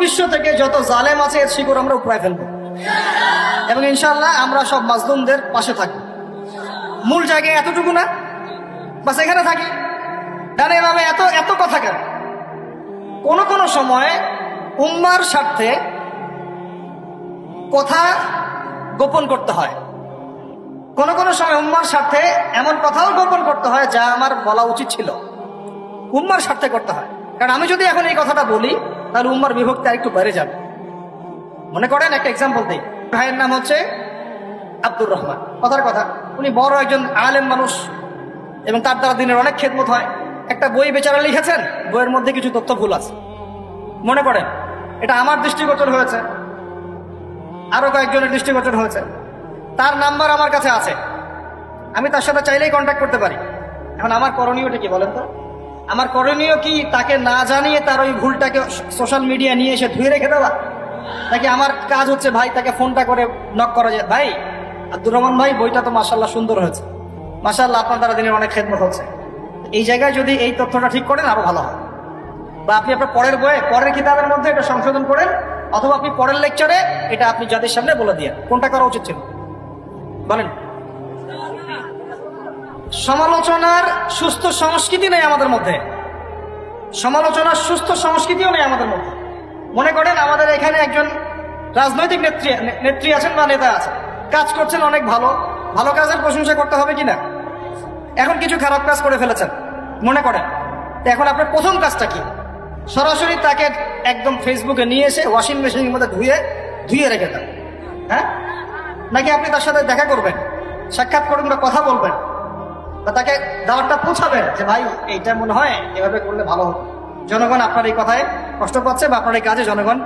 বিশ্ব থেকে যত জালেম আছে এর শিকড় আমরা উপড়ায় ফেলবো, এবং ইনশাআল্লাহ আমরা সব মাজলুমদের পাশে থাকবো। মূল জায়গায় এতটুকু না, বাস এখানে থাকি। ডানে বামে এত এত কথা কেন? কোন কোন সময় উম্মার স্বার্থে কথা গোপন করতে হয়, কোন কোন সময় উম্মার স্বার্থে এমন কথাও গোপন করতে হয় যা আমার বলা উচিত ছিল, উম্মার স্বার্থে করতে হয়। কারণ আমি যদি এখন এই কথাটা বলি তাহলে উম্মার বিভক্তি আরেকটু বেড়ে যাবে। মনে করেন একটা এক্সাম্পল দিই, ভাইয়ের নাম হচ্ছে আব্দুর রহমান, কথার কথা উনি বড় একজন আলেম মানুষ এবং তার দ্বারা দিনের অনেক খেদমত হয়। একটা বই বেচারা লিখেছেন, বইয়ের মধ্যে কিছু তথ্য ভুল আছে। মনে করেন এটা আমার দৃষ্টিগোচর হয়েছে, আরো কয়েকজনের দৃষ্টিগোচর হয়েছে, তার নাম্বার আমার কাছে আছে, আমি তার সাথে চাইলেই কন্ট্যাক্ট করতে পারি। এখন আমার করণীয়টা কি বলেন তো? আমার করণীয় কি তাকে না জানিয়ে তার ওই ভুলটাকে সোশ্যাল মিডিয়া নিয়ে এসে ধুয়ে রেখে দেওয়া, নাকি আমার কাজ হচ্ছে ভাই তাকে ফোনটা করে নক করা যায়, ভাই আব্দুর রহমান ভাই বইটা তো মাশাআল্লাহ সুন্দর হয়েছে, মাশাআল্লাহ আপনার দ্বারা দিনের অনেক খেদমত হচ্ছে, এই জায়গায় যদি এই তথ্যটা ঠিক করেন আরো ভালো হয়। বা আপনি আপনার পরের বইয়ে পরের কিতাবের মধ্যে এটা সংশোধন করেন, অথবা আপনি পরের লেকচারে এটা আপনি যাদের সামনে বলে দিয়ে কোনটা করা উচিত ছিল বলেন? সমালোচনার সুস্থ সংস্কৃতি নেই আমাদের মধ্যে, সমালোচনার সুস্থ সংস্কৃতিও নেই আমাদের মধ্যে। মনে করেন আমাদের এখানে একজন রাজনৈতিক নেত্রী আছেন বা নেতা আছেন, কাজ করছেন অনেক ভালো, ভালো কাজের প্রশংসা করতে হবে কিনা? এখন কিছু খারাপ কাজ করে ফেলেছেন মনে করেন, এখন আপনার প্রথম কাজটা কি? সরাসরি তাকে একদম ফেসবুকে নিয়ে এসে ওয়াশিং মেশিনের মধ্যে ধুয়ে রেখে দেন, হ্যাঁ? নাকি আপনি তার সাথে দেখা করবেন, সাক্ষাৎ করবেন বা কথা বলবেন, বা তাকে দাওয়াতটা পৌঁছাবেন যে ভাই এইটা মনে হয় এভাবে করলে ভালো হবে, জনগণ আপনার এই কথায় কষ্ট পাচ্ছে বা আপনার এই কাজে জনগণ